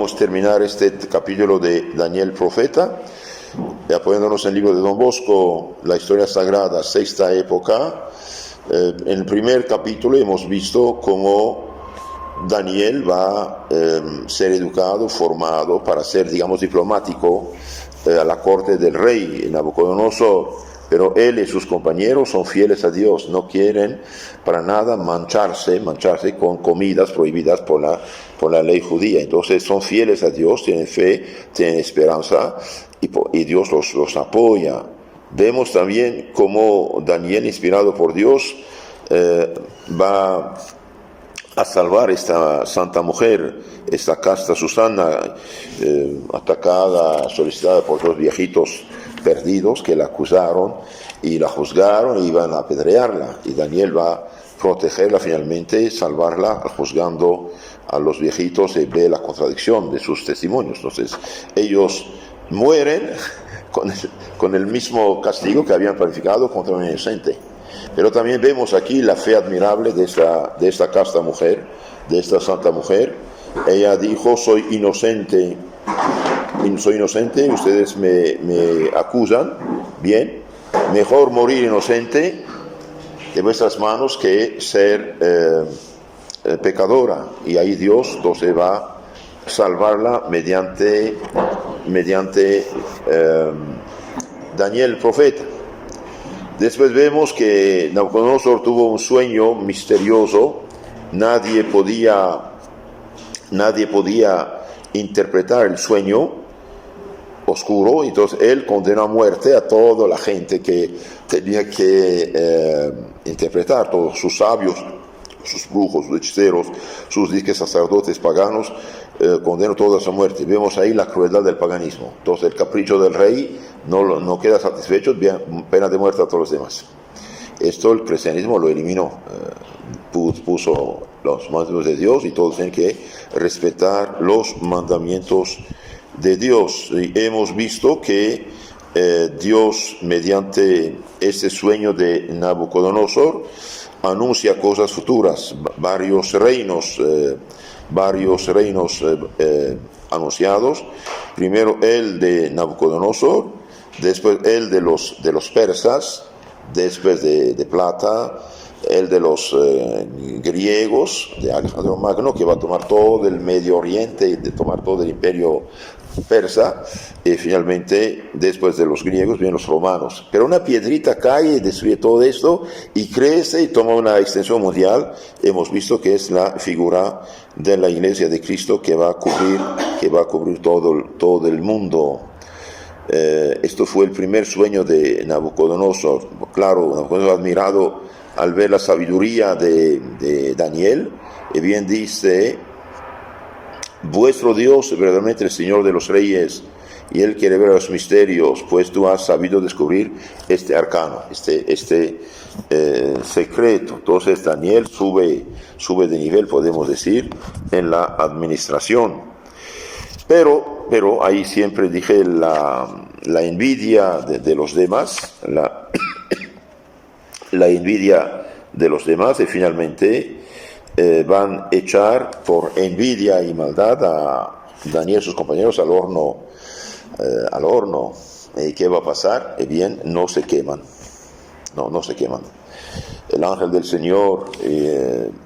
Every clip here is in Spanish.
queríamos terminar este capítulo de Daniel Profeta, apoyándonos en el libro de Don Bosco, la historia sagrada, sexta época. En el primer capítulo hemos visto cómo Daniel va a ser educado, formado para ser, digamos, diplomático a la corte del rey Nabucodonosor. Pero él y sus compañeros son fieles a Dios, no quieren para nada mancharse con comidas prohibidas por la ley judía. Entonces son fieles a Dios, tienen fe, tienen esperanza y Dios los apoya. Vemos también cómo Daniel, inspirado por Dios, va a salvar esta santa mujer, esta casta Susana, atacada, solicitada por dos viejitos perdidos que la acusaron y la juzgaron y iban a apedrearla, y Daniel va a protegerla finalmente, salvarla juzgando a los viejitos, y ve la contradicción de sus testimonios. Entonces ellos mueren con el mismo castigo que habían planificado contra un inocente. Pero también vemos aquí la fe admirable de esta casta mujer, de esta santa mujer. Ella dijo: soy inocente, ustedes me acusan, bien, mejor morir inocente de vuestras manos que ser pecadora. Y ahí Dios entonces va a salvarla mediante Daniel Profeta. Después vemos que Nabucodonosor tuvo un sueño misterioso. Nadie podía interpretar el sueño oscuro. Entonces él condenó a muerte a toda la gente que tenía que interpretar, todos sus sabios, sus brujos, sus hechiceros, sus disques sacerdotes paganos, condenó todos a muerte. Vemos ahí la crueldad del paganismo. Entonces el capricho del rey no queda satisfecho, bien, pena de muerte a todos los demás. Esto el cristianismo lo eliminó, puso los mandamientos de Dios y todos tienen que respetar los mandamientos de Dios. Y hemos visto que Dios, mediante este sueño de Nabucodonosor, anuncia cosas futuras, varios reinos anunciados. Primero el de Nabucodonosor, después el de los persas, después de plata, el de los griegos, de Alejandro Magno, que va a tomar todo el Medio Oriente y de tomar todo el imperio persa, y finalmente después de los griegos vienen los romanos. Pero una piedrita cae y destruye todo esto y crece y toma una extensión mundial. Hemos visto que es la figura de la Iglesia de Cristo que va a cubrir todo el mundo. Esto fue el primer sueño de Nabucodonosor. Claro, Nabucodonosor admirado al ver la sabiduría de Daniel, y bien dice: vuestro Dios es verdaderamente el Señor de los reyes, y Él quiere ver los misterios, pues tú has sabido descubrir este arcano, este secreto. Entonces Daniel sube de nivel, podemos decir, en la administración. Pero ahí siempre dije la envidia de los demás, la envidia de los demás, y finalmente van a echar por envidia y maldad a Daniel y sus compañeros al horno. ¿Y qué va a pasar? Bien, no se queman. No se queman. El ángel del Señor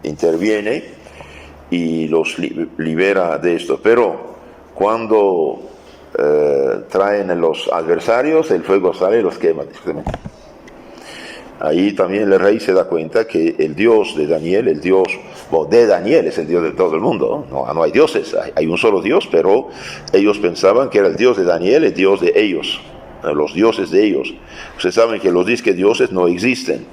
interviene y los libera de esto. Pero cuando traen los adversarios, el fuego sale y los quema. Ahí también el rey se da cuenta que el Dios de Daniel, de Daniel es el Dios de todo el mundo. No hay dioses, hay un solo Dios, pero ellos pensaban que era el Dios de Daniel, el Dios de ellos, los dioses de ellos. Ustedes saben que los disques dioses no existen.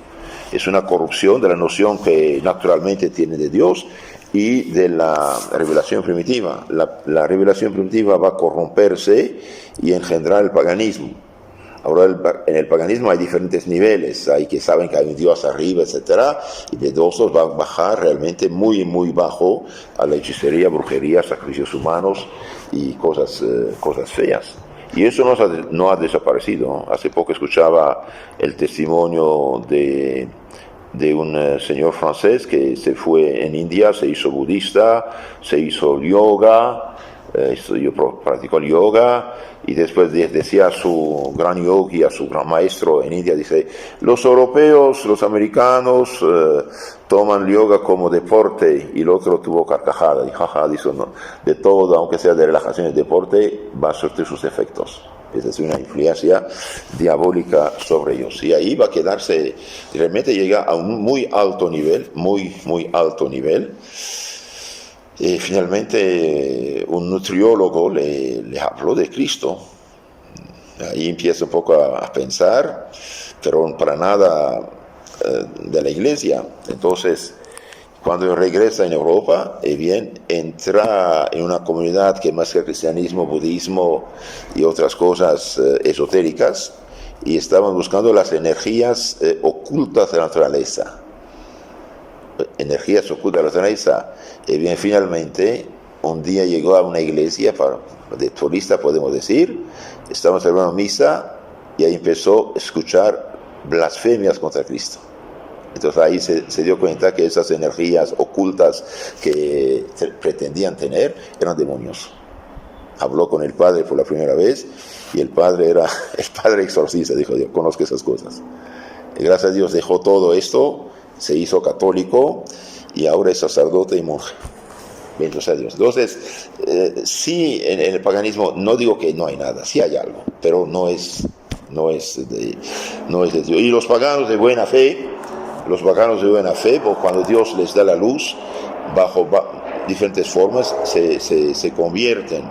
Es una corrupción de la noción que naturalmente tiene de Dios y de la revelación primitiva. La revelación primitiva va a corromperse y engendrar el paganismo. Ahora en el paganismo hay diferentes niveles, hay que saben que hay un Dios arriba, etcétera, y de todos va a bajar realmente muy, muy bajo a la hechicería, brujería, sacrificios humanos y cosas feas. Y eso no ha desaparecido. Hace poco escuchaba el testimonio de un señor francés que se fue en India, se hizo budista, se hizo yoga, practicó el yoga y después decía a su gran yogi, a su gran maestro en India, dice, los europeos, los americanos toman yoga como deporte, y el otro tuvo carcajada y jaja, dice, no, de todo, aunque sea de relajación y deporte, va a surtir sus efectos. Es decir, una influencia diabólica sobre ellos. Y ahí va a quedarse, realmente llega a un muy alto nivel, muy alto nivel. Finalmente un nutriólogo le habló de Cristo. Ahí empieza un poco a pensar, pero para nada de la iglesia. Entonces, cuando regresa en Europa, bien, entra en una comunidad que más que cristianismo, budismo y otras cosas esotéricas, y estaban buscando las energías ocultas de la naturaleza. Energías ocultas de la naturaleza. Y bien, finalmente, un día llegó a una iglesia de turista, podemos decir, estábamos celebrando misa, y ahí empezó a escuchar blasfemias contra Cristo. Entonces ahí se dio cuenta que esas energías ocultas que pretendían tener eran demonios. Habló con el padre por la primera vez, y el padre era el padre exorcista, dijo, Dios, conozco esas cosas. Y gracias a Dios dejó todo esto, se hizo católico, y ahora es sacerdote y monje. Bendito sea Dios. Entonces, sí, en el paganismo, no digo que no hay nada, sí hay algo, pero no es de Dios. Y los paganos de buena fe, cuando Dios les da la luz, bajo diferentes formas, se convierten.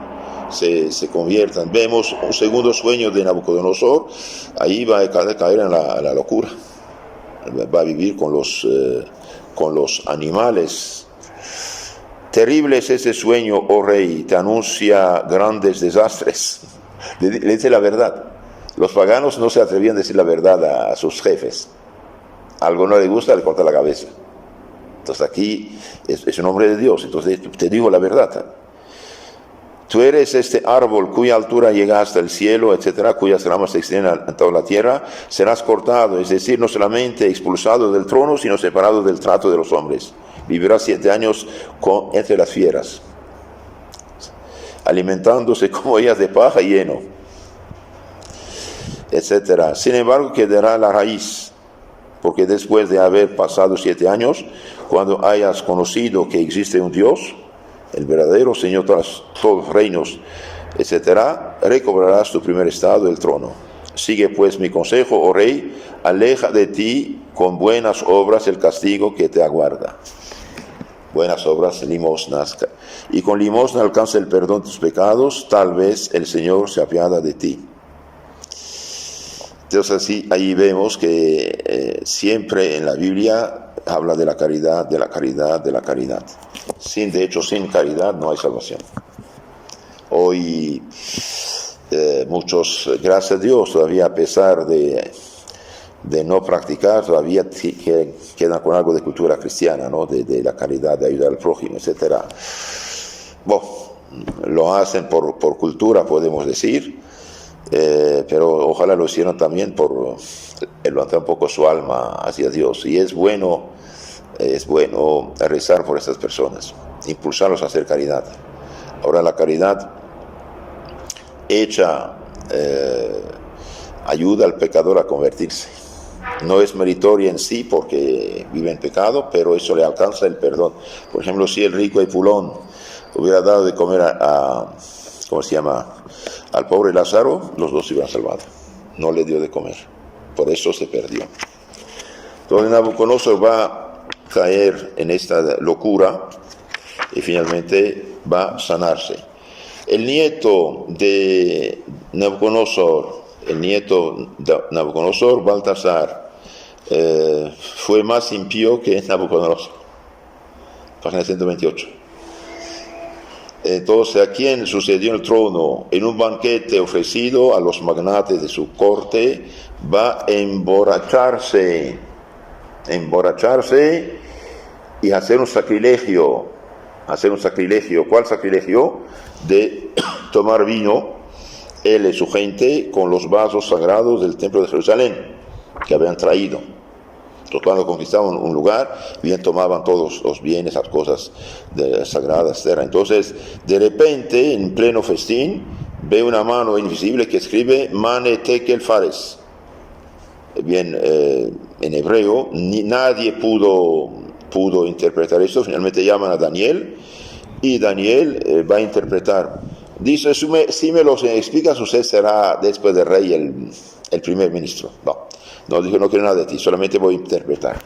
Vemos un segundo sueño de Nabucodonosor, ahí va a caer en la locura. Va a vivir con los animales. Terrible es ese sueño, oh rey, te anuncia grandes desastres. Le dice la verdad. Los paganos no se atrevían a decir la verdad a sus jefes. Algo no le gusta, le corta la cabeza. Entonces aquí es un hombre de Dios, entonces te digo la verdad. Tú eres este árbol cuya altura llega hasta el cielo, etcétera, cuyas ramas se extienden en toda la tierra. Serás cortado, es decir, no solamente expulsado del trono, sino separado del trato de los hombres. Vivirás 7 años entre las fieras, alimentándose como ellas de paja y heno, etcétera. Sin embargo, quedará la raíz, porque después de haber pasado 7 años, cuando hayas conocido que existe un Dios, el verdadero Señor de todos los reinos, etcétera, recobrarás tu primer estado, el trono. Sigue pues mi consejo, oh rey, aleja de ti con buenas obras el castigo que te aguarda. Buenas obras, limosnas, y con limosna alcanza el perdón de tus pecados, tal vez el Señor se apiada de ti. Entonces así, ahí vemos que siempre en la Biblia habla de la caridad, de la caridad, de la caridad. Sin caridad no hay salvación. Hoy muchos, gracias a Dios, todavía a pesar de no practicar, todavía quedan con algo de cultura cristiana, ¿no? De la caridad, de ayudar al prójimo, etcétera. Bueno, lo hacen por cultura, podemos decir, pero ojalá lo hicieran también por levantar un poco su alma hacia Dios. Y es bueno rezar por estas personas, impulsarlos a hacer caridad. Ahora la caridad hecha ayuda al pecador a convertirse. No es meritoria en sí porque vive en pecado, pero eso le alcanza el perdón. Por ejemplo, si el rico Epulón hubiera dado de comer al pobre Lázaro, los dos se hubieran salvado. No le dio de comer, por eso se perdió. Entonces Nabucodonosor va a caer en esta locura y finalmente va a sanarse. El nieto de Nabucodonosor, Baltasar, fue más impío que Nabucodonosor. Página 128. Entonces, ¿a quién sucedió el trono? En un banquete ofrecido a los magnates de su corte, va a emborracharse y hacer un sacrilegio. ¿Cuál sacrilegio? De tomar vino, él y su gente, con los vasos sagrados del templo de Jerusalén, que habían traído. Entonces, cuando conquistaban un lugar, bien tomaban todos los bienes, las cosas sagradas, etc. Entonces, de repente, en pleno festín, ve una mano invisible que escribe Mane Tekel Fares. Bien, en hebreo, nadie pudo interpretar esto. Finalmente llaman a Daniel, y Daniel va a interpretar. Dice, si me lo explicas, usted será después del rey el primer ministro. No, dijo, no quiero nada de ti, solamente voy a interpretar.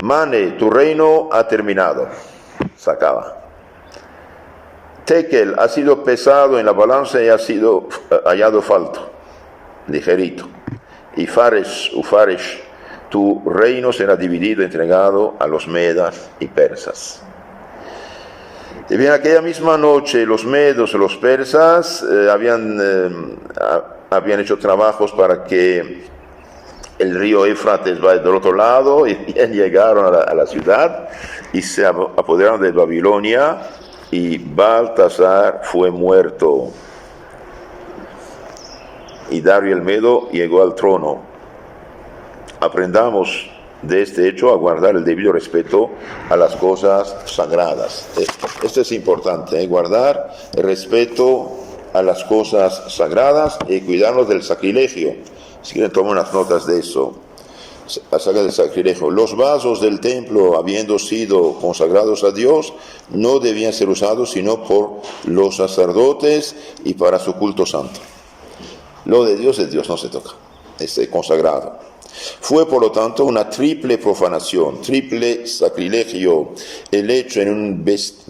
Mane, tu reino ha terminado. Se acaba. Tekel ha sido pesado en la balanza y ha sido hallado falto, ligerito. Y Ufaresh, tu reino será dividido, entregado a los medas y persas. Y bien, aquella misma noche los medos y los persas habían hecho trabajos para que el río Éufrates va del otro lado, y llegaron a la ciudad y se apoderaron de Babilonia, y Baltasar fue muerto. Y Dario el Medo llegó al trono. Aprendamos de este hecho a guardar el debido respeto a las cosas sagradas. Esto es importante, guardar el respeto a las cosas sagradas y cuidarnos del sacrilegio. Si quieren, tomen unas notas de eso. Acerca del sacrilegio. Los vasos del templo, habiendo sido consagrados a Dios, no debían ser usados sino por los sacerdotes y para su culto santo. Lo de Dios no se toca, es consagrado. Fue por lo tanto una triple profanación, triple sacrilegio, el hecho en un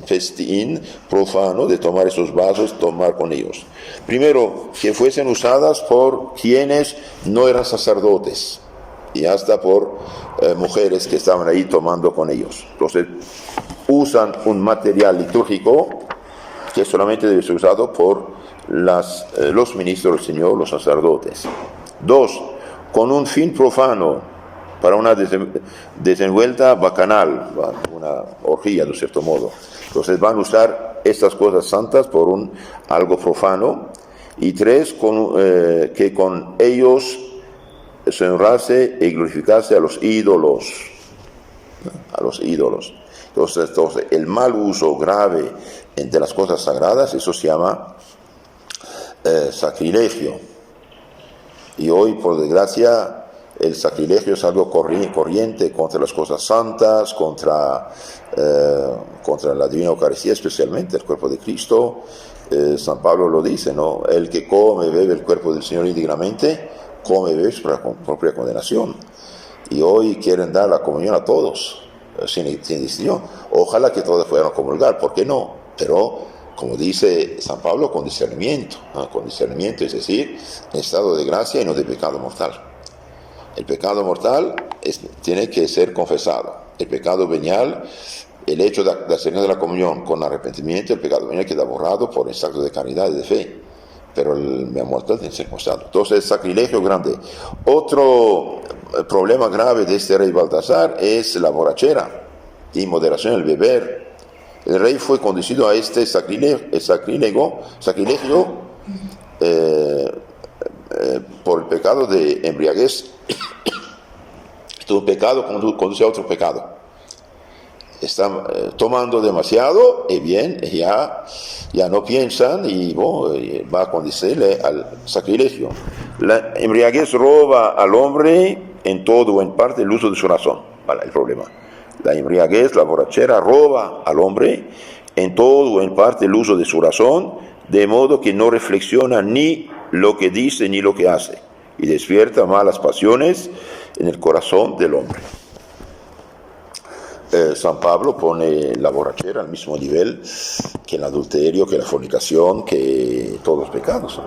festín profano de tomar esos vasos, tomar con ellos. Primero, que fuesen usadas por quienes no eran sacerdotes, y hasta por mujeres que estaban ahí tomando con ellos. Entonces, usan un material litúrgico que solamente debe ser usado por los ministros del Señor, los sacerdotes. 2, con un fin profano, para una desenvuelta bacanal, una orgía de cierto modo. Entonces van a usar estas cosas santas por algo profano. Y 3, que con ellos se honrase y glorificase a los ídolos. Entonces, el mal uso grave de las cosas sagradas, eso se llama sacrilegio. Y hoy, por desgracia, el sacrilegio es algo corriente contra las cosas santas, contra la Divina Eucaristía, especialmente el cuerpo de Cristo. San Pablo lo dice, ¿no? El que come, bebe el cuerpo del Señor indignamente, come y bebe su propia condenación. Y hoy quieren dar la comunión a todos, sin distinción. Ojalá que todos puedan comulgar, ¿por qué no? Pero, como dice San Pablo, con discernimiento, ¿no? Con discernimiento, es decir, en estado de gracia y no de pecado mortal. El pecado mortal tiene que ser confesado. El pecado venial, el hecho de hacer de la comunión con arrepentimiento, el pecado venial queda borrado por el acto de caridad y de fe. Pero el mortal tiene que ser confesado. Entonces, sacrilegio grande. Otro problema grave de este rey Baltasar es la borrachera y moderación el beber. El rey fue conducido a este sacrilegio por el pecado de embriaguez. Un pecado conduce a otro pecado. Están tomando demasiado y bien, ya no piensan y va a conducirle al sacrilegio. La embriaguez roba al hombre en todo o en parte el uso de su razón. Vale, el problema. La embriaguez, la borrachera, roba al hombre en todo o en parte el uso de su razón, de modo que no reflexiona ni lo que dice ni lo que hace, y despierta malas pasiones en el corazón del hombre. San Pablo pone la borrachera al mismo nivel que el adulterio, que la fornicación, que todos los pecados.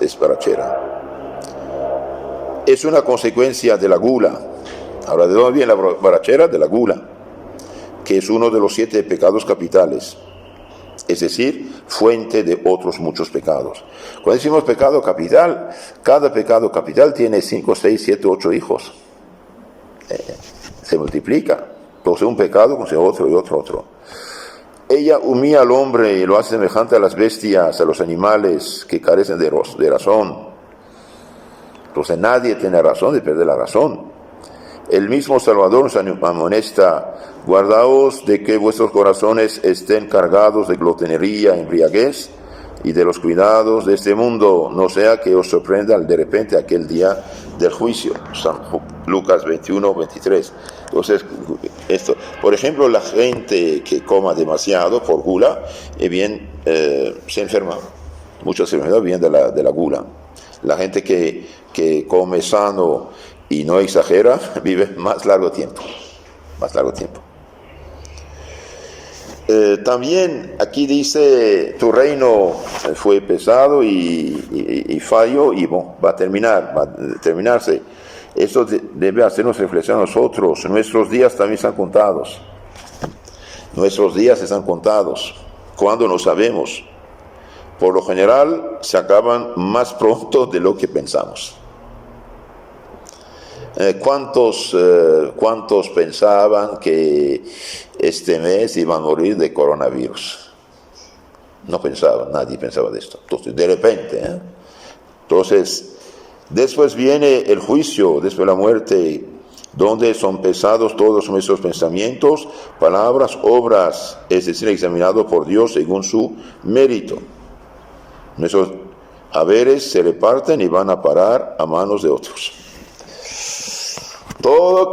Es borrachera. Es una consecuencia de la gula. Ahora, ¿de dónde viene la borrachera? De la gula, que es uno de los 7 pecados capitales, es decir, fuente de otros muchos pecados. Cuando decimos pecado capital, cada pecado capital tiene 5, 6, 7, 8 hijos. Se multiplica. Entonces un pecado con otro y otro. Ella humilla al hombre y lo hace semejante a las bestias, a los animales que carecen de razón. Entonces nadie tiene razón de perder la razón. el mismo Salvador nos amonesta: guardaos de que vuestros corazones estén cargados de glotonería, embriaguez y de los cuidados de este mundo, no sea que os sorprenda de repente aquel día del juicio. Lucas 21, 23. Entonces, por ejemplo, la gente que coma demasiado por gula, se enferma. Muchas enfermedades vienen de la gula. La gente que come sano y no exagera, vive más largo tiempo. También aquí dice: tu reino fue pesado y fallo, y va a terminarse. Esto debe hacernos reflexionar a nosotros. Nuestros días también están contados. ¿Cuándo? No sabemos. Por lo general se acaban más pronto de lo que pensamos. ¿Cuántos pensaban que este mes iban a morir de coronavirus? No pensaban, nadie pensaba de esto. Entonces, de repente, Entonces, después viene el juicio, después la muerte, donde son pesados todos nuestros pensamientos, palabras, obras, es decir, examinados por Dios según su mérito. Nuestros haberes se reparten y van a parar a manos de otros. Todo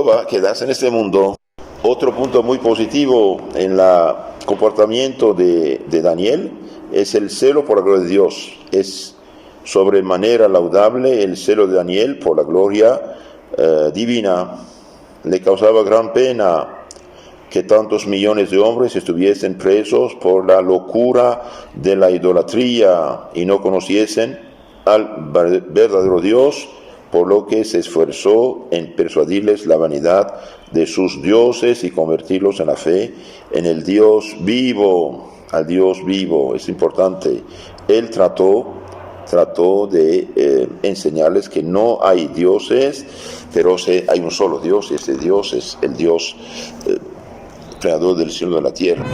va a quedarse en este mundo. Otro punto muy positivo en el comportamiento de Daniel es el celo por la gloria de Dios. Es sobremanera laudable el celo de Daniel por la gloria divina. Le causaba gran pena que tantos millones de hombres estuviesen presos por la locura de la idolatría y no conociesen al verdadero Dios, por lo que se esforzó en persuadirles la vanidad de sus dioses y convertirlos en la fe en el Dios vivo, al Dios vivo. Es importante. Él trató de enseñarles que no hay dioses, pero hay un solo Dios, y ese Dios es el Dios creador del cielo y de la tierra.